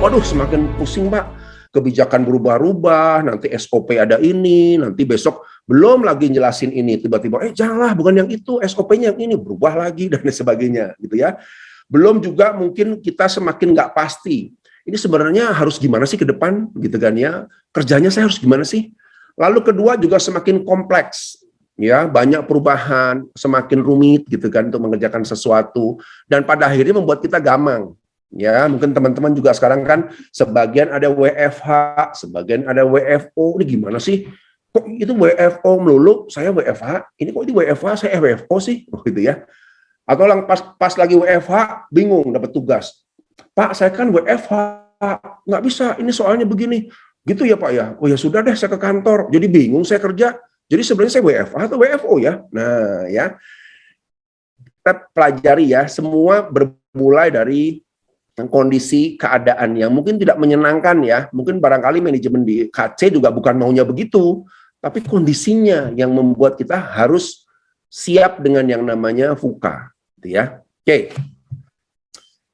waduh semakin pusing Pak, kebijakan berubah-ubah, nanti SOP ada ini, nanti besok belum lagi jelasin ini, tiba-tiba janganlah bukan yang itu, SOP-nya yang ini, berubah lagi dan sebagainya gitu ya. Belum juga mungkin kita semakin nggak pasti, ini sebenarnya harus gimana sih ke depan gitu kan ya, kerjanya saya harus gimana sih. Lalu kedua juga semakin kompleks, ya banyak perubahan, semakin rumit gitu kan untuk mengerjakan sesuatu, dan pada akhirnya membuat kita gamang. Ya, mungkin teman-teman juga sekarang kan sebagian ada WFH, sebagian ada WFO. Ini gimana sih? Kok itu WFO melulu, saya WFH, ini kok itu WFH, saya WFO sih, gitu ya. Atau pas lagi WFH, bingung dapat tugas. Pak, saya kan WFH, nggak bisa, ini soalnya begini. Gitu ya Pak ya? Oh ya sudah deh, saya ke kantor. Jadi bingung saya kerja. Jadi sebenarnya saya WFH atau WFO ya? Nah ya, kita pelajari ya, semua bermulai dari kondisi keadaan yang mungkin tidak menyenangkan ya, mungkin barangkali manajemen di KC juga bukan maunya begitu, tapi kondisinya yang membuat kita harus siap dengan yang namanya VUCA, gitu ya. Oke.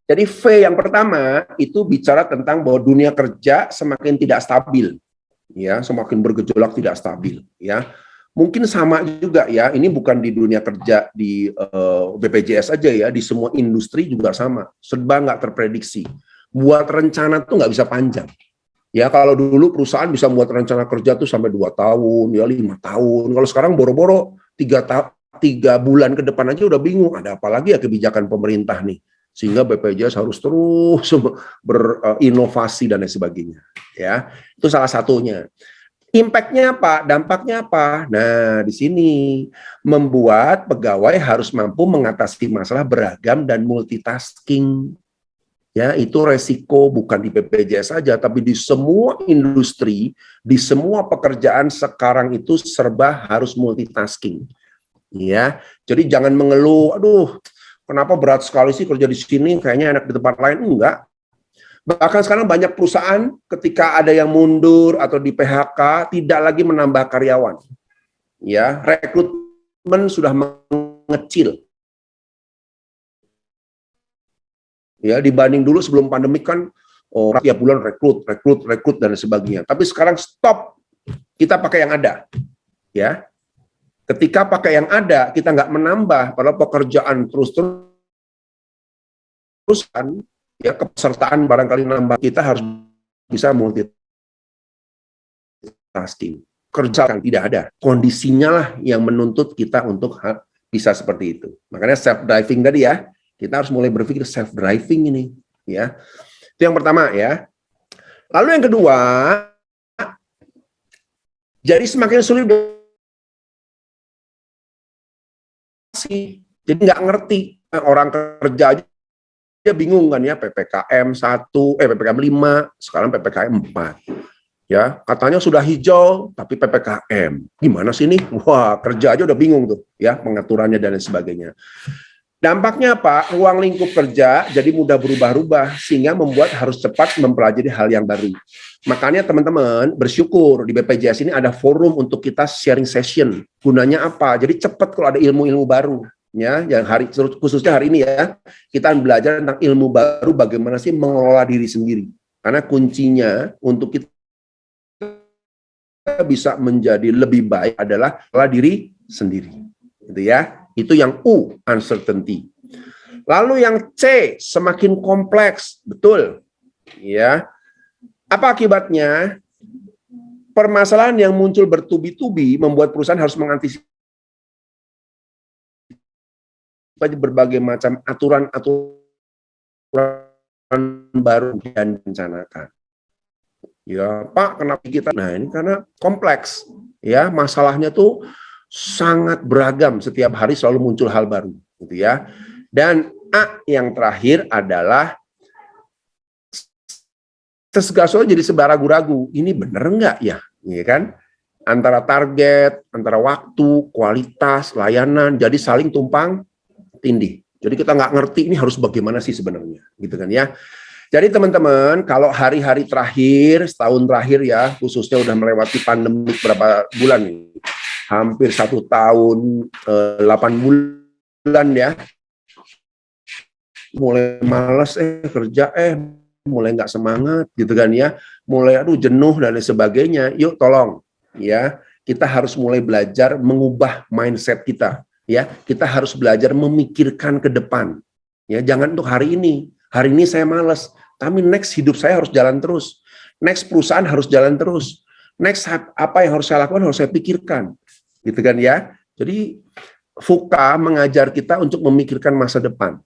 Jadi V yang pertama itu bicara tentang bahwa dunia kerja semakin tidak stabil, ya, semakin bergejolak tidak stabil, ya. Mungkin sama juga ya, ini bukan di dunia kerja di BPJS aja ya, di semua industri juga sama, serba nggak terprediksi. Buat rencana tuh nggak bisa panjang. Ya kalau dulu perusahaan bisa buat rencana kerja tuh sampai 2 tahun, ya 5 tahun. Kalau sekarang boro-boro 3 bulan ke depan aja udah bingung, ada apa lagi ya kebijakan pemerintah nih. Sehingga BPJS harus terus berinovasi dan lain sebagainya. Ya, itu salah satunya. Impact-nya apa? Dampaknya apa? Nah, di sini membuat pegawai harus mampu mengatasi masalah beragam dan multitasking. Ya, itu resiko bukan di BPJS saja, tapi di semua industri, di semua pekerjaan sekarang itu serba harus multitasking. Ya, jadi jangan mengeluh, aduh, kenapa berat sekali sih kerja di sini, kayaknya enak di tempat lain. Enggak. Bahkan sekarang banyak perusahaan ketika ada yang mundur atau di PHK tidak lagi menambah karyawan. Ya, rekrutmen sudah mengecil. Ya, dibanding dulu sebelum pandemi kan tiap bulan rekrut dan sebagainya. Tapi sekarang stop, kita pakai yang ada. Ya, ketika pakai yang ada, kita nggak menambah, padahal pekerjaan terus-terusan, ya kepesertaan barangkali nambah, kita harus bisa multitasking. Kerja kan tidak ada, kondisinya lah yang menuntut kita untuk bisa seperti itu. Makanya self driving tadi ya, kita harus mulai berpikir self driving ini, ya. Itu yang pertama ya. Lalu yang kedua, jadi semakin sulit sih, jadi nggak ngerti orang kerja aja dia bingung kan ya, PPKM 1, PPKM 5, sekarang PPKM 4. Ya, katanya sudah hijau tapi PPKM. Gimana sih nih? Wah, kerja aja udah bingung tuh ya pengaturannya dan lain sebagainya. Dampaknya apa? Ruang lingkup kerja jadi mudah berubah-ubah sehingga membuat harus cepat mempelajari hal yang baru. Makanya teman-teman bersyukur di BPJS ini ada forum untuk kita sharing session. Gunanya apa? Jadi cepat kalau ada ilmu-ilmu baru. Ya, yang khususnya hari ini ya, kita belajar tentang ilmu baru bagaimana sih mengelola diri sendiri. Karena kuncinya untuk kita bisa menjadi lebih baik adalah mengelola diri sendiri. Gitu ya. Itu yang U, uncertainty. Lalu yang C, semakin kompleks, betul. Ya. Apa akibatnya? Permasalahan yang muncul bertubi-tubi membuat perusahaan harus mengantisipasi berbagai macam aturan baru dan rencanakan. Ya, Pak, kenapa kita? Nah, ini karena kompleks. Ya, masalahnya tuh sangat beragam, setiap hari selalu muncul hal baru, gitu ya. Dan A yang terakhir adalah segala sesuatu jadi serba ragu-ragu. Ini bener nggak ya? Ya kan? Antara target, antara waktu, kualitas, layanan, jadi saling tumpang tindih. Jadi kita nggak ngerti ini harus bagaimana sih sebenarnya, gitu kan ya. Jadi teman-teman, kalau hari-hari terakhir, setahun terakhir ya, khususnya udah melewati pandemi berapa bulan nih? Hampir 1 tahun, 8 bulan ya. Mulai males kerja, mulai nggak semangat gitu kan ya, mulai aduh jenuh dan lain sebagainya. Yuk tolong ya, kita harus mulai belajar mengubah mindset kita ya. Kita harus belajar memikirkan ke depan. Ya, jangan untuk hari ini. Hari ini saya malas, tapi next hidup saya harus jalan terus. Next perusahaan harus jalan terus. Next apa yang harus saya lakukan harus saya pikirkan. Gitu kan ya. Jadi VUCA mengajar kita untuk memikirkan masa depan.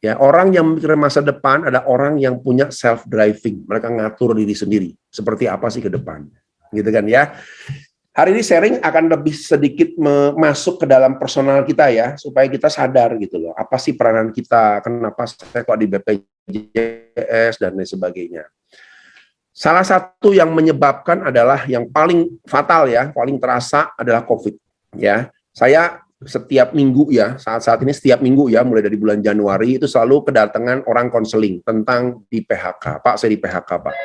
Ya, orang yang memikirkan masa depan ada orang yang punya self driving. Mereka ngatur diri sendiri. Seperti apa sih ke depan. Gitu kan ya. Hari ini sharing akan lebih sedikit masuk ke dalam personal kita ya, supaya kita sadar gitu loh. Apa sih peranan kita? Kenapa saya kok di BPJS dan lain sebagainya. Salah satu yang menyebabkan adalah yang paling fatal ya, paling terasa adalah COVID ya. Saya setiap minggu ya, saat-saat ini setiap minggu ya, mulai dari bulan Januari itu selalu kedatangan orang konseling tentang di PHK. Pak, saya di PHK, Pak.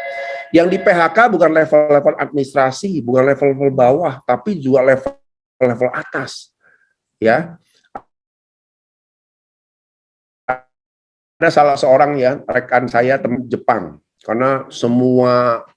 Yang di PHK bukan level-level administrasi, bukan level-level bawah, tapi juga level atas. Ya. Ada salah seorang ya, rekan saya teman Jepang, karena semua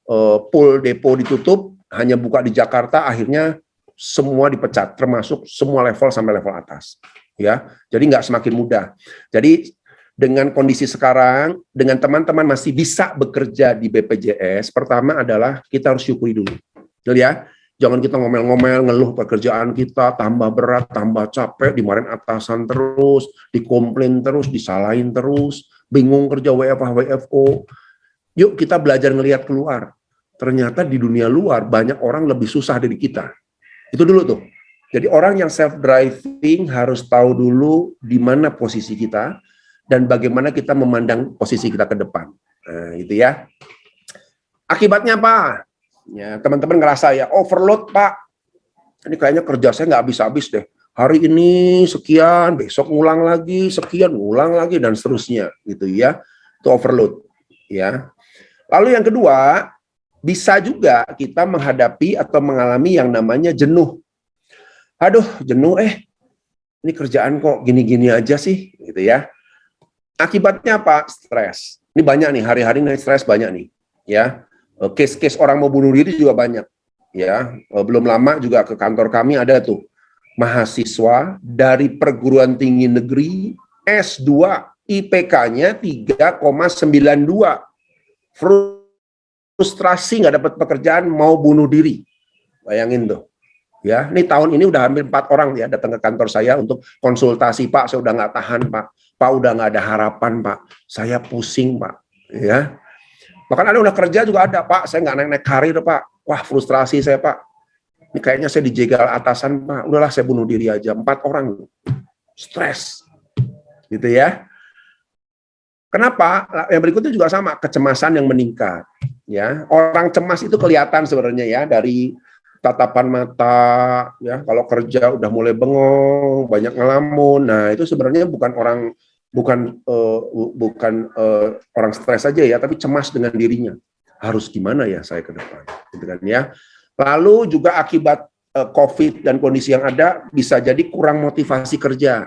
pool depo ditutup, hanya buka di Jakarta, akhirnya semua dipecat, termasuk semua level sampai level atas. Ya, jadi nggak semakin mudah. Jadi dengan kondisi sekarang, dengan teman-teman masih bisa bekerja di BPJS, pertama adalah kita harus syukuri dulu. Jadi ya, jangan kita ngomel-ngomel, ngeluh pekerjaan kita, tambah berat, tambah capek, dimarahin atasan terus, dikomplain terus, disalahin terus, bingung kerja WFH, WFO. Yuk kita belajar ngelihat keluar. Ternyata di dunia luar banyak orang lebih susah dari kita. Itu dulu tuh. Jadi orang yang self-driving harus tahu dulu di mana posisi kita dan bagaimana kita memandang posisi kita ke depan. Nah, itu ya. Akibatnya apa? Ya, teman-teman ngerasa ya, overload Pak. Ini kayaknya kerja saya nggak habis-habis deh. Hari ini sekian, besok ngulang lagi, sekian, ngulang lagi, dan seterusnya. Gitu ya. Itu overload. Ya. Lalu yang kedua, bisa juga kita menghadapi atau mengalami yang namanya jenuh. Aduh, jenuh ini kerjaan kok gini-gini aja sih, gitu ya. Akibatnya apa? Stres. Ini banyak nih, hari-hari nih stres banyak nih, ya. Case-case orang mau bunuh diri juga banyak, ya. Belum lama juga ke kantor kami ada tuh mahasiswa dari perguruan tinggi negeri S2, IPK-nya 3,92. Frustrasi nggak dapat pekerjaan, mau bunuh diri. Bayangin tuh. Ya, ini tahun ini udah hampir 4 orang ya datang ke kantor saya untuk konsultasi. Pak, saya udah nggak tahan, Pak. Pak, udah nggak ada harapan, Pak. Saya pusing, Pak. Ya. Bahkan ada udah kerja juga ada, Pak. Saya nggak naik-naik karir, Pak. Wah, frustrasi saya, Pak. Ini kayaknya saya dijegal atasan, Pak. Udahlah, saya bunuh diri aja. 4 orang. Stres. Gitu ya. Kenapa? Yang berikutnya juga sama, kecemasan yang meningkat. Ya, orang cemas itu kelihatan sebenarnya ya dari tatapan mata, ya kalau kerja udah mulai bengong, banyak ngelamun. Nah itu sebenarnya bukan orang stres saja ya, tapi cemas dengan dirinya. Harus gimana ya saya ke depan, gitu kan ya. Lalu juga akibat COVID dan kondisi yang ada bisa jadi kurang motivasi kerja.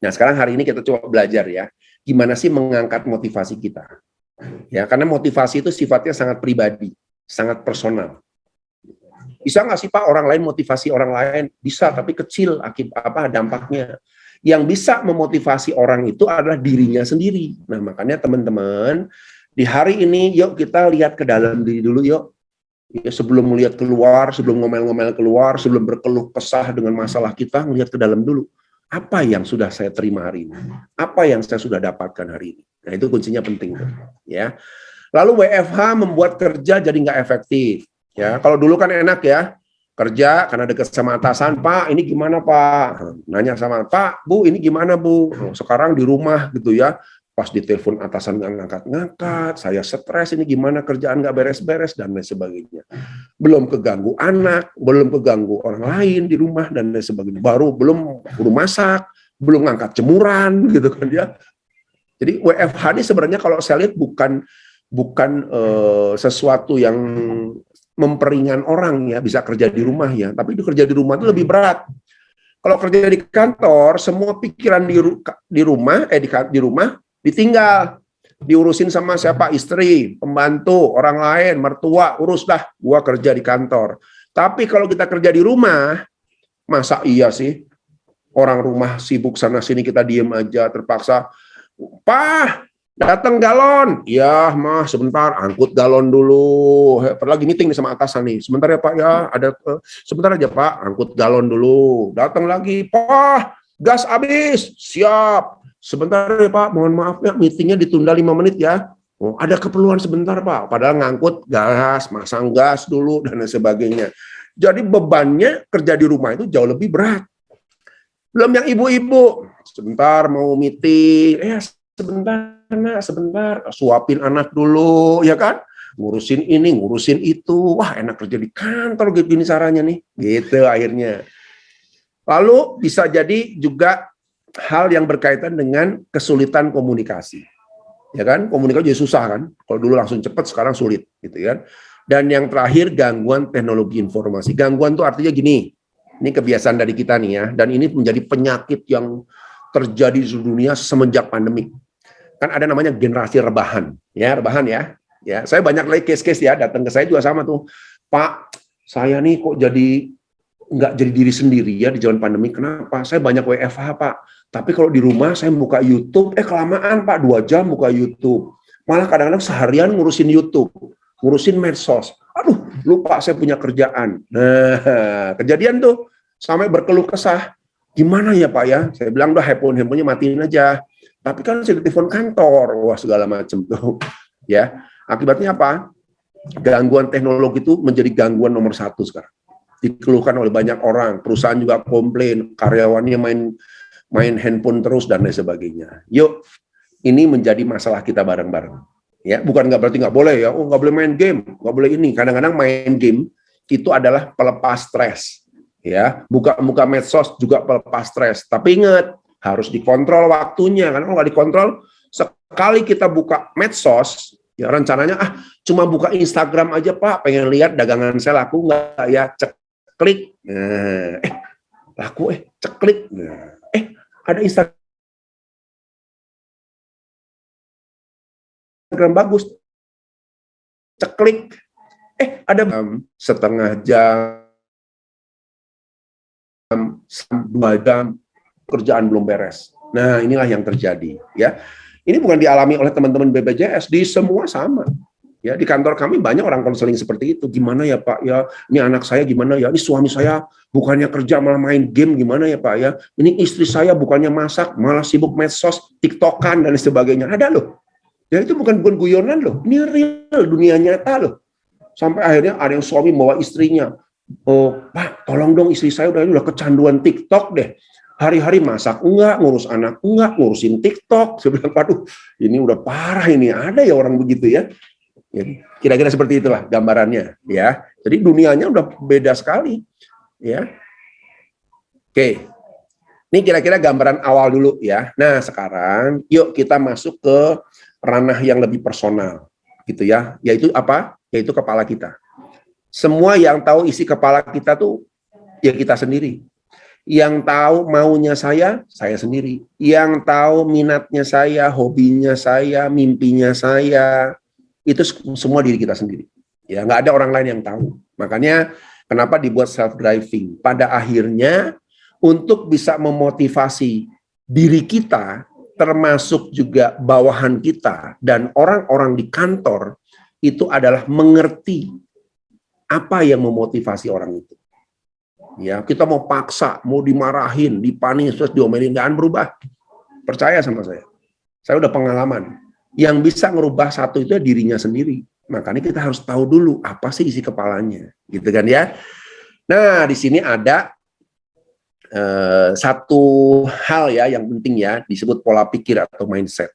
Nah sekarang hari ini kita coba belajar ya, gimana sih mengangkat motivasi kita. Ya, karena motivasi itu sifatnya sangat pribadi, sangat personal. Bisa nggak sih Pak orang lain motivasi orang lain? Bisa, tapi kecil dampaknya. Yang bisa memotivasi orang itu adalah dirinya sendiri. Nah, makanya teman-teman, di hari ini yuk kita lihat ke dalam diri dulu yuk. Ya, sebelum melihat keluar, sebelum ngomel-ngomel keluar, sebelum berkeluh kesah dengan masalah kita, melihat ke dalam dulu. Apa yang sudah saya terima hari ini? Apa yang saya sudah dapatkan hari ini? Nah, itu kuncinya penting. Ya. Lalu WFH membuat kerja jadi nggak efektif. Ya, kalau dulu kan enak ya, kerja karena dekat sama atasan, Pak, ini gimana Pak? Nanya sama Pak, Bu, ini gimana Bu? Sekarang di rumah gitu ya, pas ditelepon atasan nggak ngangkat-ngangkat, saya stres, ini gimana kerjaan nggak beres-beres, dan lain sebagainya. Belum keganggu anak, belum keganggu orang lain di rumah, dan lain sebagainya. Belum masak, belum ngangkat jemuran, gitu kan ya. Jadi WFH ini sebenarnya kalau saya lihat bukan sesuatu yang memperingan orang ya, bisa kerja di rumah ya, tapi itu kerja di rumah itu lebih berat. Kalau kerja di kantor, semua pikiran di rumah ditinggal. diurusin sama siapa? Istri, pembantu, orang lain, mertua, uruslah. Gua kerja di kantor. Tapi kalau kita kerja di rumah, masa iya sih orang rumah sibuk sana sini kita diem aja terpaksa. Pak, datang galon. Ya, mah sebentar, angkut galon dulu. Lagi meeting nih sama atasan nih. Sebentar ya Pak ya, ada sebentar aja Pak, angkut galon dulu. Datang lagi, Pak, gas habis. Siap. Sebentar ya Pak, mohon maaf ya, meetingnya ditunda 5 menit ya. Oh, ada keperluan sebentar Pak. Padahal ngangkut gas, masang gas dulu dan sebagainya. Jadi bebannya kerja di rumah itu jauh lebih berat. Belum yang ibu-ibu, sebentar mau meeting, sebentar nak, sebentar, suapin anak dulu, ya kan? Ngurusin ini, ngurusin itu, wah enak kerja di kantor gini caranya nih, gitu akhirnya. Lalu bisa jadi juga hal yang berkaitan dengan kesulitan komunikasi, ya kan? Komunikasi jadi susah kan? Kalau dulu langsung cepat, sekarang sulit, gitu kan? Dan yang terakhir gangguan teknologi informasi. Gangguan itu artinya gini. Ini kebiasaan dari kita nih ya, dan ini menjadi penyakit yang terjadi di seluruh dunia semenjak pandemi. Kan ada namanya generasi rebahan, ya rebahan ya. Ya, saya banyak lagi case-case ya, datang ke saya juga sama tuh, Pak, saya nih kok jadi nggak jadi diri sendiri ya di zaman pandemi. Kenapa? Saya banyak WFH Pak, tapi kalau di rumah saya buka YouTube, kelamaan Pak, 2 jam buka YouTube. Malah kadang-kadang seharian ngurusin YouTube, ngurusin medsos. Aduh, lupa saya punya kerjaan. Nah, kejadian tuh sampai berkeluh kesah. Gimana ya Pak ya? Saya bilang udah handphonenya matiin aja. Tapi kan saya telepon kantor, wah segala macam tuh. Ya, akibatnya apa? Gangguan teknologi itu menjadi gangguan nomor 1 sekarang. Dikeluhkan oleh banyak orang. Perusahaan juga komplain, karyawannya main handphone terus dan lain sebagainya. Yuk, ini menjadi masalah kita bareng-bareng. Ya, bukan nggak berarti nggak boleh ya, oh nggak boleh main game, nggak boleh ini. Kadang-kadang main game itu adalah pelepas stres, ya. Buka medsos juga pelepas stres. Tapi ingat, harus dikontrol waktunya, karena kalau nggak dikontrol, sekali kita buka medsos, ya rencananya cuma buka Instagram aja Pak, pengen lihat dagangan saya laku nggak ya, ceklik, laku ceklik, ada Instagram bagus, ceklik, ada setengah jam, 2 jam, kerjaan belum beres. Nah, inilah yang terjadi. Ya, ini bukan dialami oleh teman-teman BPJS, di semua sama. Ya, di kantor kami banyak orang konseling seperti itu. Gimana ya Pak? Ya, ini anak saya gimana ya? Ini suami saya bukannya kerja malah main game, gimana ya Pak ya? Ini istri saya bukannya masak malah sibuk medsos, TikTokan dan sebagainya. Ada loh. Ya itu bukan guyonan loh, ini real, dunia nyata loh. Sampai akhirnya ada yang suami bawa istrinya, oh Pak, tolong dong istri saya udah kecanduan TikTok deh. Hari-hari masak enggak, ngurus anak enggak, ngurusin TikTok. Saya bilang, waduh, ini udah parah ini. Ada ya orang begitu ya. Kira-kira seperti itulah gambarannya ya. Jadi dunianya udah beda sekali ya. Oke. Ini kira-kira gambaran awal dulu ya. Nah, sekarang yuk kita masuk ke ranah yang lebih personal gitu ya, yaitu apa? Yaitu kepala kita. Semua yang tahu isi kepala kita tuh ya kita sendiri. Yang tahu maunya saya sendiri. Yang tahu minatnya saya, hobinya saya, mimpinya saya, itu semua diri kita sendiri. Ya, nggak ada orang lain yang tahu. Makanya kenapa dibuat self-driving? Pada akhirnya untuk bisa memotivasi diri kita, termasuk juga bawahan kita dan orang-orang di kantor, itu adalah mengerti apa yang memotivasi orang itu. Ya, kita mau paksa, mau dimarahin, dipanis, terus diomelin, jangan berubah. Percaya sama saya. Saya udah pengalaman. Yang bisa ngerubah satu itu dirinya sendiri. Makanya kita harus tahu dulu apa sih isi kepalanya, gitu kan ya. Nah, di sini ada satu hal ya yang penting ya, disebut pola pikir atau mindset.